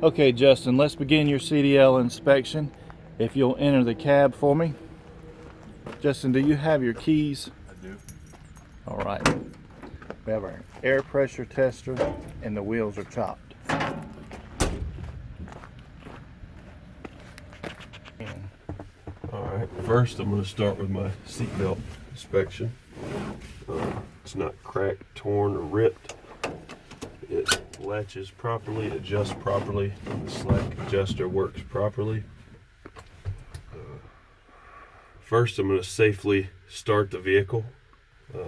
Okay, Justin, let's begin your CDL inspection. If you'll enter the cab for me. Justin, do you have your keys? I do. All right. We have our air pressure tester and the wheels are chopped. Alright, first I'm going to start with my seatbelt inspection. It's not cracked, torn, or ripped. It latches properly, adjusts properly, the slack adjuster works properly. First I'm going to safely start the vehicle. I'm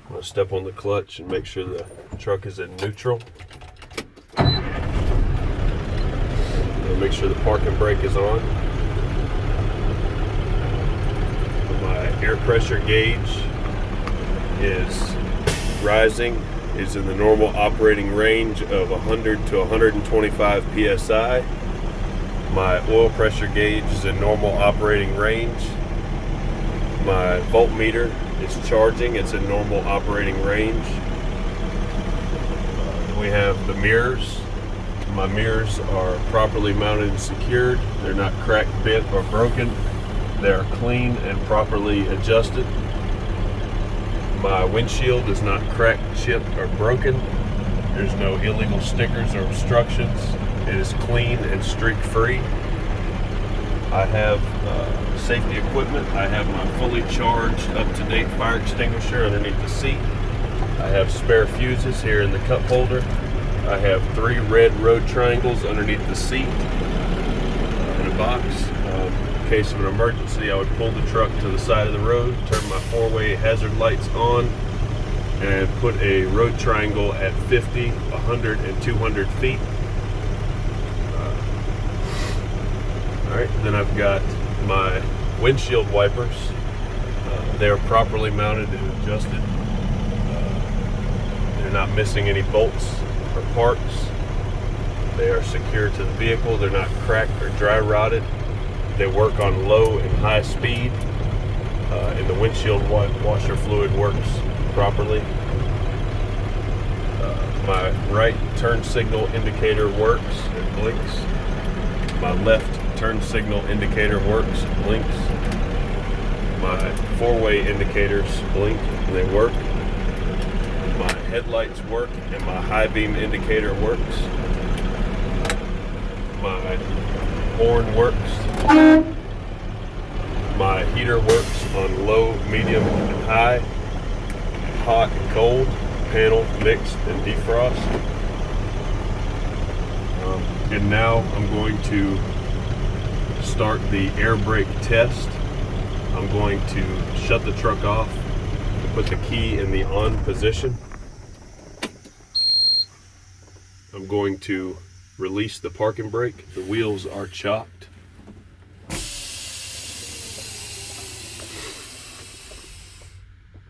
going to step on the clutch and make sure the truck is in neutral. Make sure the parking brake is on. My air pressure gauge is rising, is in the normal operating range of 100 to 125 psi. My oil pressure gauge is in normal operating range. My voltmeter is charging, it's in normal operating range. We have the mirrors. My mirrors are properly mounted and secured. They're not cracked, bent, or broken. They are clean and properly adjusted. My windshield is not cracked, chipped, or broken. There's no illegal stickers or obstructions. It is clean and streak-free. I have safety equipment. I have my fully charged, up-to-date fire extinguisher underneath the seat. I have spare fuses here in the cup holder. I have 3 red road triangles underneath the seat in a box. In case of an emergency, I would pull the truck to the side of the road, turn my 4-way hazard lights on, and put a road triangle at 50, 100, and 200 feet. Alright, then I've got my windshield wipers. They are properly mounted and adjusted. They're not missing any bolts or parts. They are secure to the vehicle. They're not cracked or dry rotted. They work on low and high speed, and the windshield washer fluid works properly. My right turn signal indicator works and blinks. My left turn signal indicator works and blinks. My 4-way indicators blink and they work. My headlights work and my high beam indicator works. My horn works. My heater works on low, medium, and high, hot and cold, panel, mixed, and defrost. And now I'm going to start the air brake test. I'm going to shut the truck off, put the key in the on position. I'm going to release the parking brake. The wheels are chopped.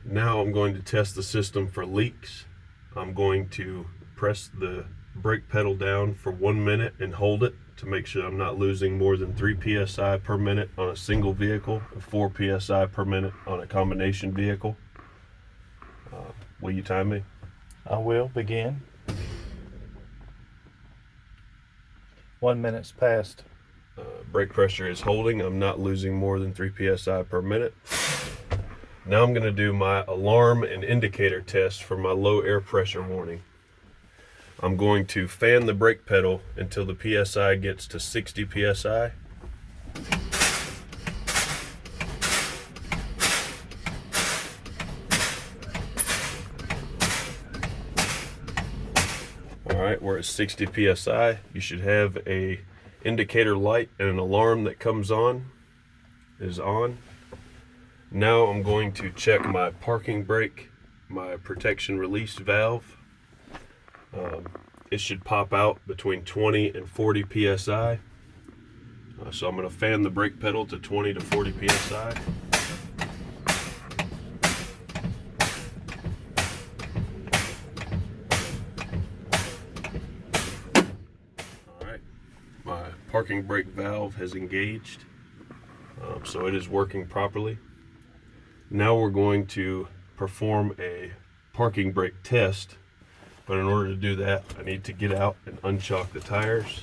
Now I'm going to test the system for leaks. I'm going to press the brake pedal down for 1 minute and hold it to make sure I'm not losing more than 3 psi per minute on a single vehicle and 4 psi per minute on a combination vehicle. Will you time me? I will begin. 1 minute's passed. Brake pressure is holding. I'm not losing more than 3 psi per minute. Now I'm going to do my alarm and indicator test for my low air pressure warning. I'm going to fan the brake pedal until the PSI gets to 60 PSI. Alright, we're at 60 PSI. You should have a indicator light and an alarm that comes on, is on. Now I'm going to check my parking brake, my protection release valve. It should pop out between 20 and 40 PSI. So I'm going to fan the brake pedal to 20 to 40 PSI. Alright, my parking brake valve has engaged, so it is working properly. Now we're going to perform a parking brake test But in order to do that, I need to get out and unchock the tires.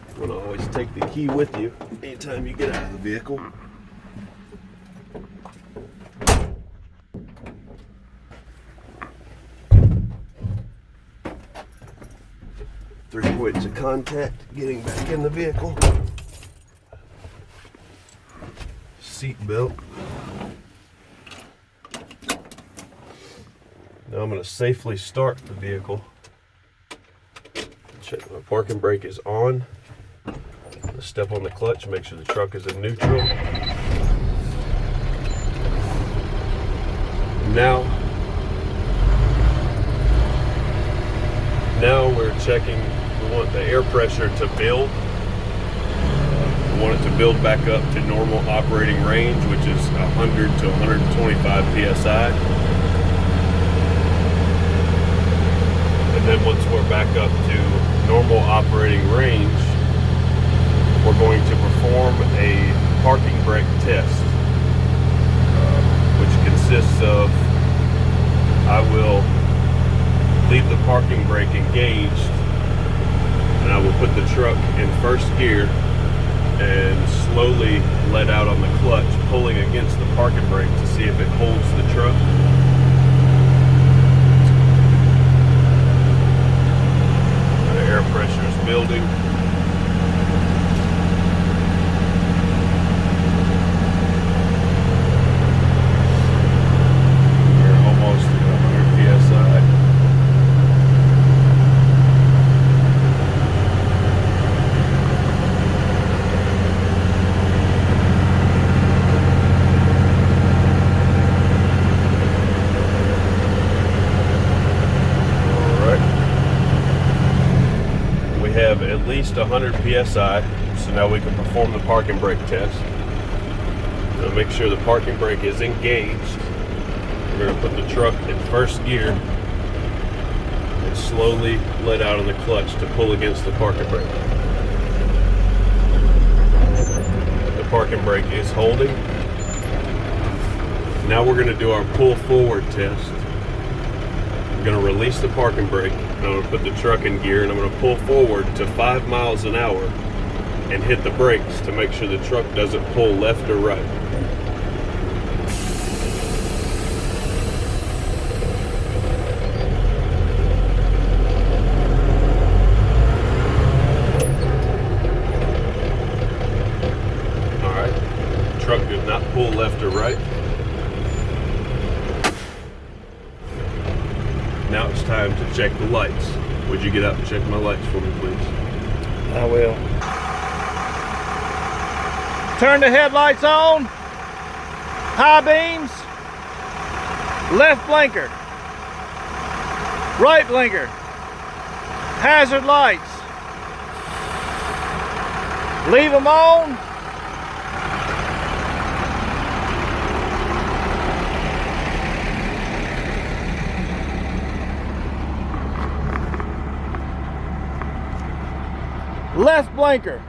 You want to always take the key with you anytime you get out of the vehicle. Three points of contact getting back in the vehicle. Seat belt. Now I'm going to safely start the vehicle. Check my parking brake is on. Step on the clutch, make sure the truck is in neutral. Now we're checking, we want the air pressure to build. We want it to build back up to normal operating range, which is 100 to 125 psi. And then once we're back up to normal operating range, we're going to perform a parking brake test, which consists of, I will leave the parking brake engaged and I will put the truck in first gear and slowly let out on the clutch, pulling against the parking brake to see if it holds the truck. The air pressure is building. We're almost at 100 psi. Have at least 100 psi, so now we can perform the parking brake test. Now make sure the parking brake is engaged. We're going to put the truck in first gear and slowly let out on the clutch to pull against the parking brake. The parking brake is holding. Now we're going to do our pull forward test. I'm going to release the parking brake. I'm going to put the truck in gear and I'm going to pull forward to 5 miles an hour and hit the brakes to make sure the truck doesn't pull left or right. Alright, the truck did not pull left or right. Now it's time to check the lights. Would you get out and check my lights for me, please? I will. Turn the headlights on. High beams. Left blinker. Right blinker. Hazard lights. Leave them on. Left blinker,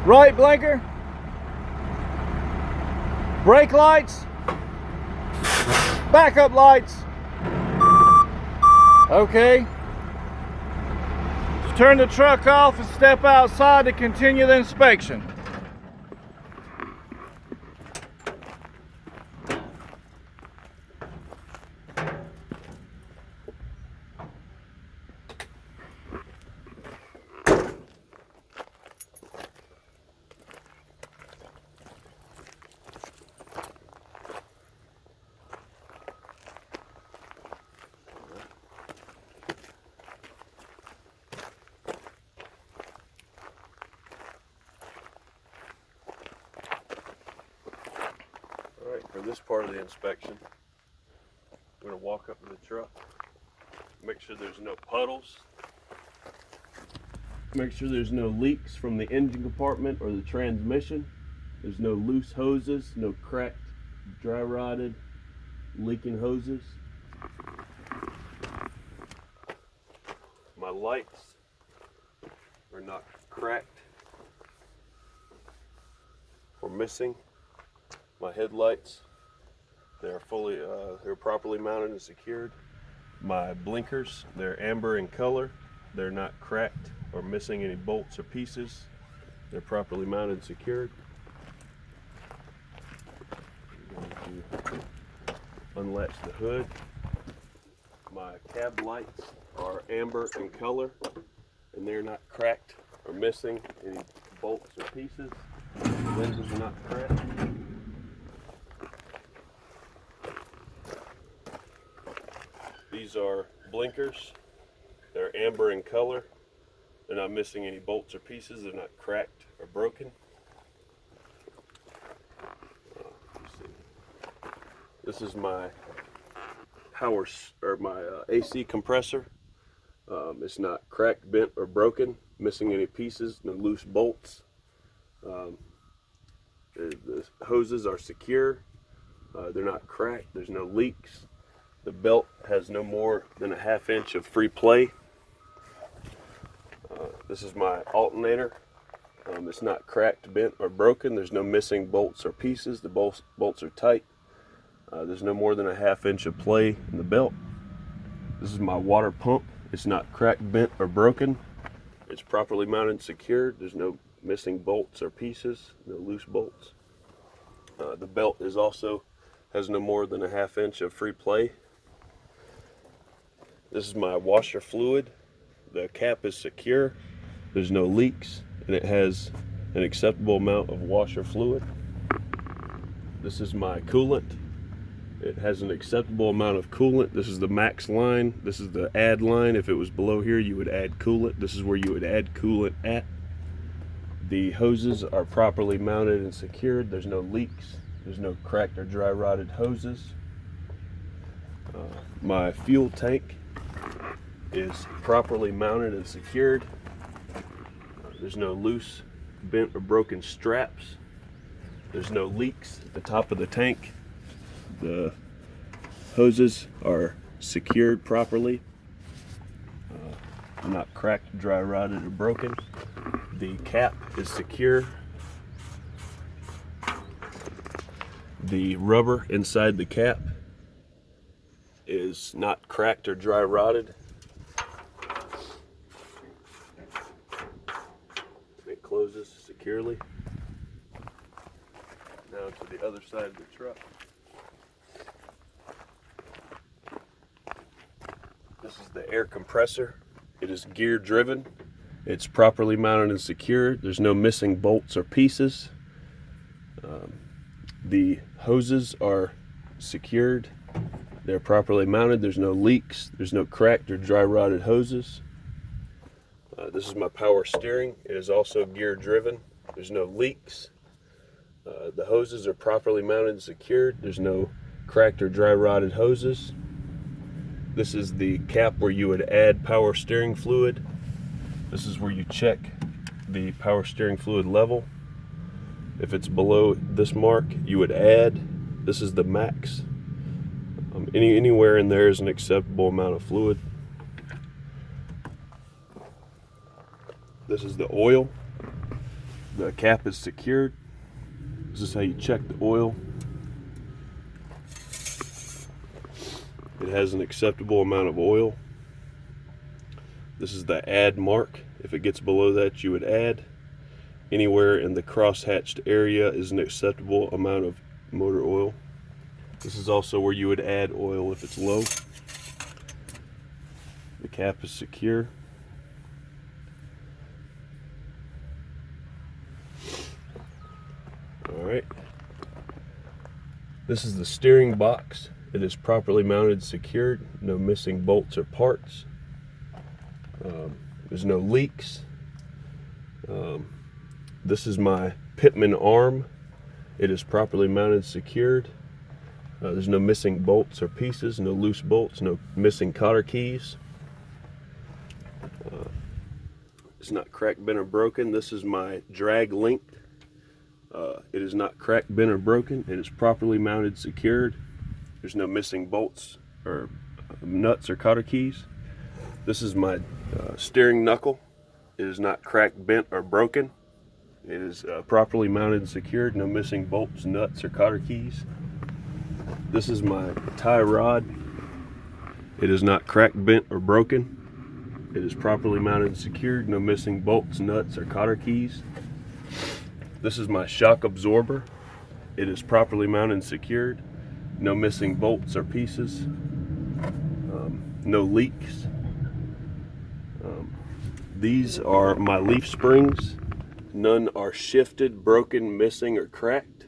right blinker, brake lights, backup lights. Okay. Turn the truck off and step outside to continue the inspection. For this part of the inspection, I'm going to walk up to the truck, make sure there's no puddles, make sure there's no leaks from the engine compartment or the transmission, there's no loose hoses, no cracked, dry rotted, leaking hoses. My lights are not cracked or missing. My headlights, they're properly mounted and secured. My blinkers, they're amber in color. They're not cracked or missing any bolts or pieces. They're properly mounted and secured. I'm going to unlatch the hood. My cab lights are amber in color, and they're not cracked or missing any bolts or pieces. The lenses are not cracked. These are blinkers. They're amber in color. They're not missing any bolts or pieces. They're not cracked or broken. Let's see. This is my AC compressor. It's not cracked, bent, or broken. Missing any pieces. No loose bolts. The hoses are secure. They're not cracked. There's no leaks. The belt has no more than a 1/2 inch of free play. This is my alternator. It's not cracked, bent, or broken. There's no missing bolts or pieces. The bolts are tight. There's no more than a 1/2 inch of play in the belt. This is my water pump. It's not cracked, bent, or broken. It's properly mounted and secured. There's no missing bolts or pieces, no loose bolts. The belt has no more than a 1/2 inch of free play. This is my washer fluid. The cap is secure. There's no leaks, and it has an acceptable amount of washer fluid. This is my coolant. It has an acceptable amount of coolant. This is the max line. This is the add line. If it was below here, you would add coolant. This is where you would add coolant at. The hoses are properly mounted and secured. There's no leaks. There's no cracked or dry rotted hoses. My fuel tank is properly mounted and secured. There's no loose, bent, or broken straps. There's no leaks at the top of the tank. The hoses are secured properly. Not cracked, dry rotted, or broken. The cap is secure. The rubber inside the cap is not cracked or dry rotted. It closes securely. Now to the other side of the truck. This is the air compressor. It is gear driven. It's properly mounted and secured. There's no missing bolts or pieces. The hoses are secured. They're properly mounted. There's no leaks. There's no cracked or dry rotted hoses. This is my power steering. It is also gear driven. There's no leaks. The hoses are properly mounted and secured. There's no cracked or dry rotted hoses. This is the cap where you would add power steering fluid. This is where you check the power steering fluid level. If it's below this mark, you would add. This is the max. Anywhere in there is an acceptable amount of fluid. This is the oil. The cap is secured. This is how you check the oil. It has an acceptable amount of oil. This is the add mark. If it gets below that, you would add. Anywhere in the cross-hatched area is an acceptable amount of motor oil. This is also where you would add oil if it's low. The cap is secure. All right. This is the steering box. It is properly mounted and secured. No missing bolts or parts. There's no leaks. This is my Pitman arm. It is properly mounted and secured. There's no missing bolts or pieces, no loose bolts, no missing cotter keys. It's not cracked, bent, or broken. This is my drag link. It is not cracked, bent, or broken. It is properly mounted, secured. There's no missing bolts or nuts or cotter keys. This is my steering knuckle. It is not cracked, bent, or broken. It is properly mounted and secured, no missing bolts, nuts, or cotter keys. This is my tie rod. It is not cracked, bent, or broken. It is properly mounted and secured, no missing bolts, nuts, or cotter keys. This is my shock absorber. It is properly mounted and secured, no missing bolts or pieces, no leaks. These are my leaf springs. None are shifted, broken, missing, or cracked.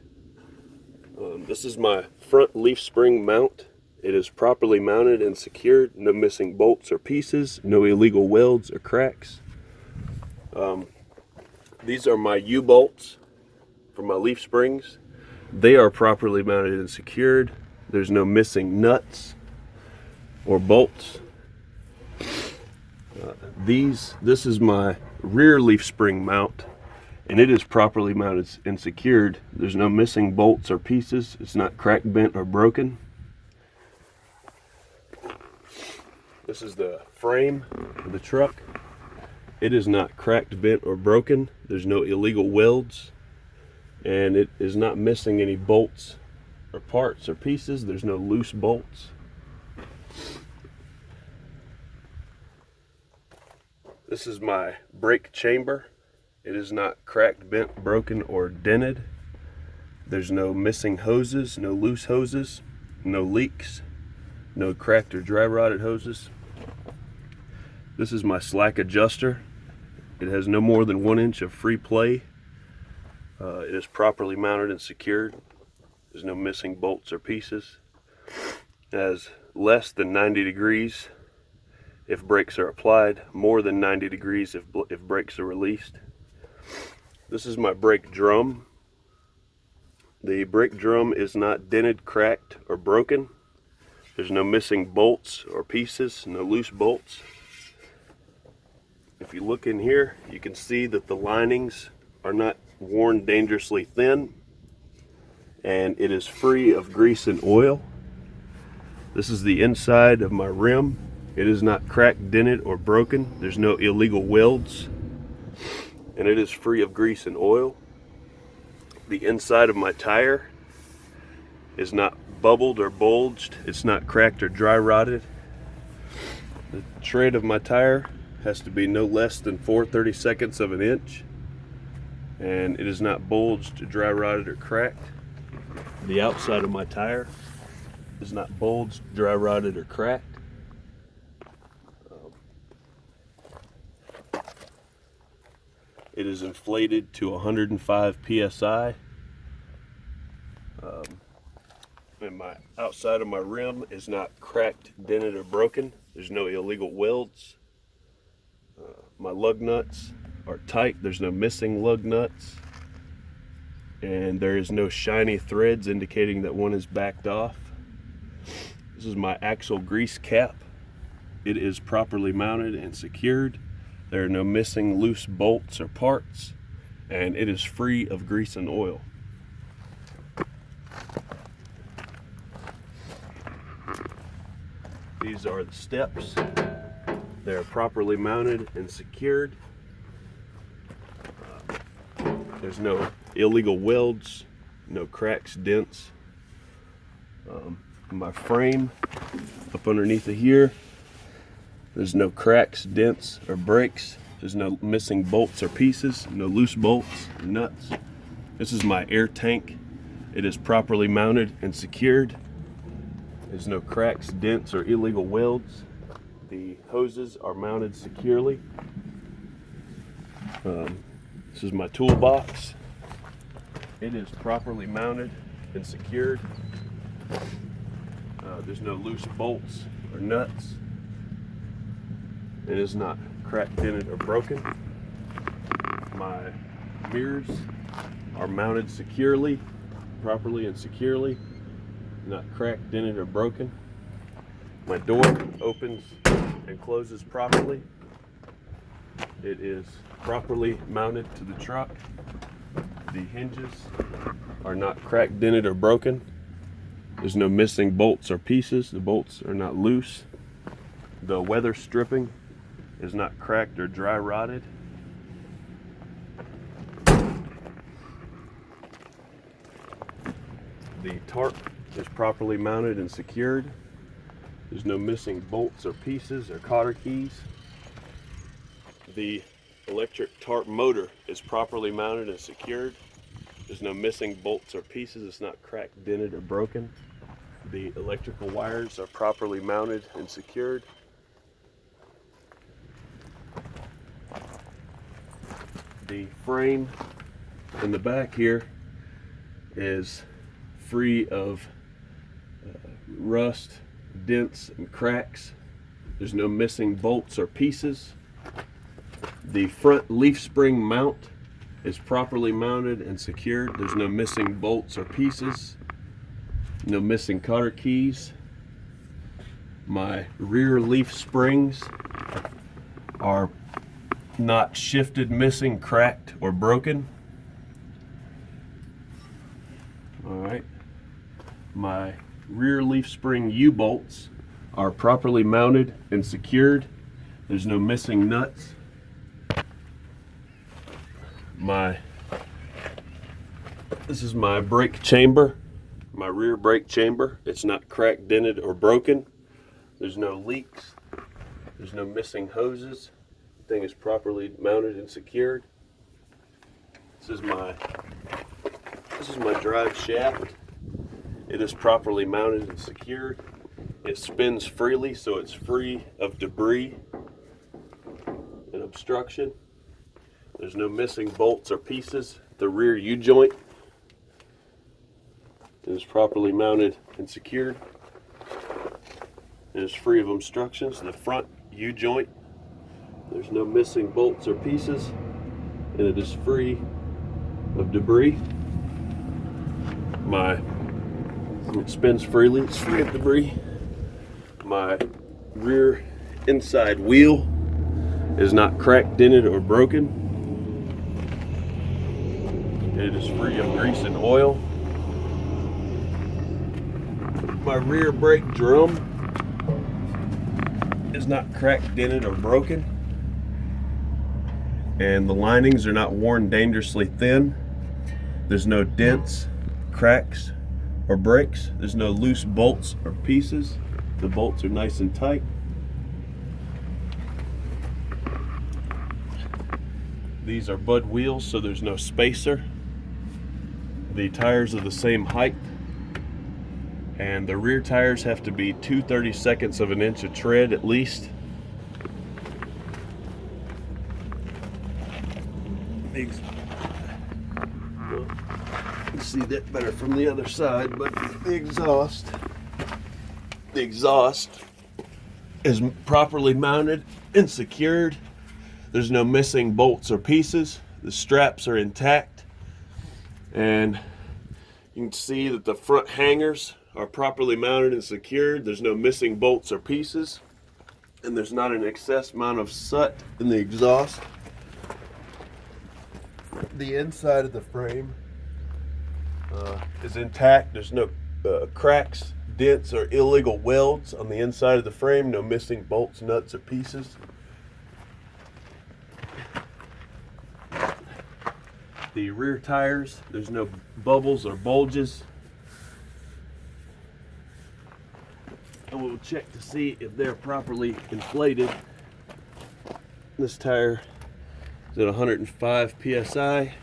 This is my front leaf spring mount. It is properly mounted and secured, no missing bolts or pieces, no illegal welds or cracks. These are my U-bolts for my leaf springs. They are properly mounted and secured. There's no missing nuts or bolts. This is my rear leaf spring mount, and it is properly mounted and secured. There's no missing bolts or pieces. It's not cracked, bent, or broken. This is the frame of the truck. It is not cracked, bent, or broken. There's no illegal welds, and it is not missing any bolts or parts or pieces. There's no loose bolts. This is my brake chamber. It is not cracked, bent, broken, or dented. There's no missing hoses, no loose hoses, no leaks, no cracked or dry rotted hoses. This is my slack adjuster. It has no more than 1 inch of free play. It is properly mounted and secured. There's no missing bolts or pieces. It has less than 90 degrees if brakes are applied, more than 90 degrees if brakes are released. This is my brake drum. The brake drum is not dented, cracked, or broken. There's no missing bolts or pieces, no loose bolts. If you look in here, you can see that the linings are not worn dangerously thin, and it is free of grease and oil. This is the inside of my rim. It is not cracked, dented, or broken. There's no illegal welds, and it is free of grease and oil. The inside of my tire is not bubbled or bulged. It's not cracked or dry rotted. The tread of my tire has to be no less than 4/32 of an inch, and it is not bulged, dry rotted, or cracked. The outside of my tire is not bulged, dry rotted, or cracked. It is inflated to 105 psi. And my outside of my rim is not cracked, dented, or broken. There's no illegal welds. My lug nuts are tight. There's no missing lug nuts. And there is no shiny threads indicating that one is backed off. This is my axle grease cap. It is properly mounted and secured. There are no missing loose bolts or parts, and it is free of grease and oil. These are the steps. They are properly mounted and secured. There's no illegal welds, no cracks, dents. My frame up underneath of here, there's no cracks, dents, or breaks. There's no missing bolts or pieces, no loose bolts, nuts. This is my air tank. It is properly mounted and secured. There's no cracks, dents, or illegal welds. The hoses are mounted securely. This is my toolbox. It is properly mounted and secured. There's no loose bolts or nuts. It is not cracked, dented, or broken. My mirrors are mounted securely, properly and securely, not cracked, dented, or broken. My door opens and closes properly. It is properly mounted to the truck. The hinges are not cracked, dented, or broken. There's no missing bolts or pieces. The bolts are not loose. The weather stripping is not cracked or dry rotted. The tarp is properly mounted and secured. There's no missing bolts or pieces or cotter keys. The electric tarp motor is properly mounted and secured. There's no missing bolts or pieces. It's not cracked, dented, or broken. The electrical wires are properly mounted and secured. The frame in the back here is free of rust, dents, and cracks. There's no missing bolts or pieces. The front leaf spring mount is properly mounted and secured. There's no missing bolts or pieces. No missing cotter keys. My rear leaf springs are not shifted, missing, cracked, or broken. Alright. My rear leaf spring U-bolts are properly mounted and secured. There's no missing nuts. This is my brake chamber, my rear brake chamber. It's not cracked, dented, or broken. There's no leaks. There's no missing hoses. The thing is properly mounted and secured. This is my drive shaft. It is properly mounted and secured. It spins freely, so it's free of debris and obstruction. There's no missing bolts or pieces. The rear U-joint is properly mounted and secured. It is free of obstructions. The front U-joint, there's no missing bolts or pieces, and it is free of debris. It spins freely, it's free of debris. My rear inside wheel is not cracked, dented, or broken. It is free of grease and oil. My rear brake drum is not cracked, dented, or broken. And the linings are not worn dangerously thin. There's no dents, cracks, or breaks. There's no loose bolts or pieces. The bolts are nice and tight. These are Bud wheels, so there's no spacer. The tires are the same height, and the rear tires have to be 2/32 of an inch of tread at least. You can see that better from the other side, but the exhaust is properly mounted and secured. There's no missing bolts or pieces. The straps are intact, and you can see that the front hangers are properly mounted and secured. There's no missing bolts or pieces, and there's not an excess amount of soot in the exhaust. The inside of the frame is intact. There's no cracks, dents, or illegal welds on the inside of the frame. No missing bolts, nuts, or pieces. The rear tires, there's no bubbles or bulges. And we'll check to see if they're properly inflated. This tire is at 105 psi,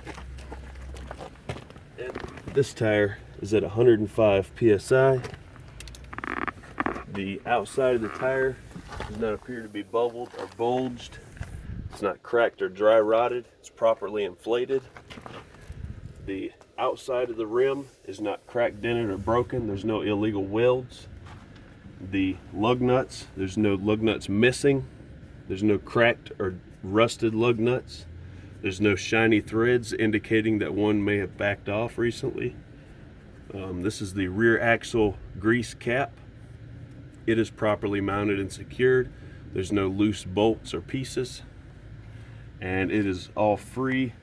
and this tire is at 105 psi. The outside of the tire does not appear to be bubbled or bulged. It's not cracked or dry rotted. It's properly inflated. The outside of the rim is not cracked, dented, or broken. There's no illegal welds. The lug nuts, there's no lug nuts missing. There's no cracked or rusted lug nuts. There's no shiny threads indicating that one may have backed off recently. This is the rear axle grease cap. It is properly mounted and secured. There's no loose bolts or pieces, and it is all free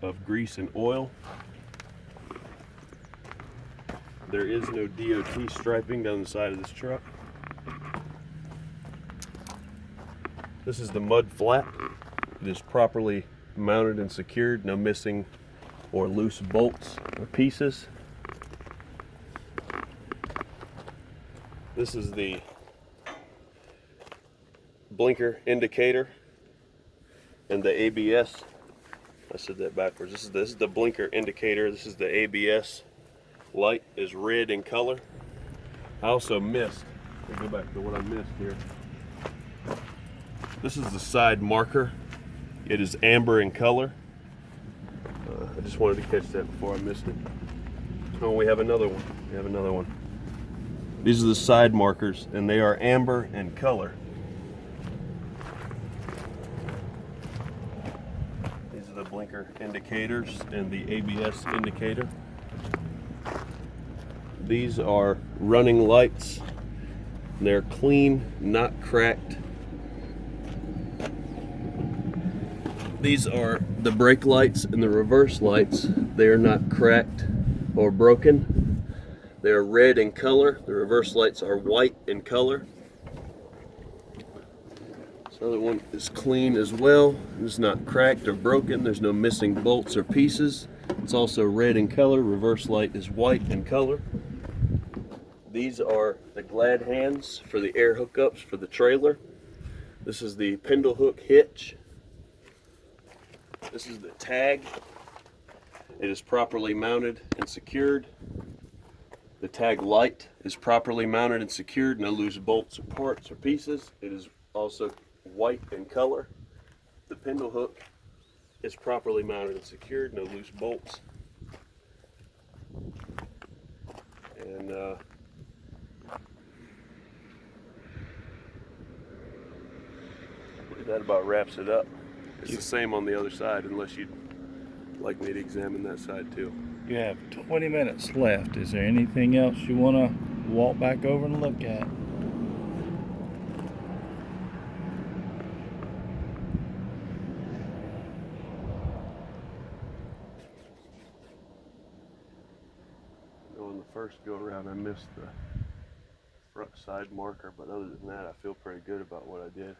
of grease and oil. There is no DOT striping down the side of this truck. This is the mud flap. It is properly mounted and secured. No missing or loose bolts or pieces. This is the blinker indicator and the ABS. I said that backwards. This is the blinker indicator. This is the ABS light is red in color. I also missed, let me go back to what I missed here. This is the side marker. It is amber in color. I just wanted to catch that before I missed it. Oh, we have another one. We have another one. These are the side markers, and they are amber in color. These are the blinker indicators and the ABS indicator. These are running lights. They're clean, not cracked. These are the brake lights and the reverse lights. They are not cracked or broken. They are red in color. The reverse lights are white in color. This other one is clean as well. It's not cracked or broken. There's no missing bolts or pieces. It's also red in color. Reverse light is white in color. These are the glad hands for the air hookups for the trailer. This is the spindle hook hitch. This is the tag. It is properly mounted and secured. The tag light is properly mounted and secured. No loose bolts or parts or pieces. It is also white in color. The spindle hook is properly mounted and secured. No loose bolts. And that about wraps it up. It's the same on the other side, unless you'd like me to examine that side too. You have 20 minutes left. Is there anything else you want to walk back over and look at? On the first go around, I missed the front side marker, but other than that, I feel pretty good about what I did.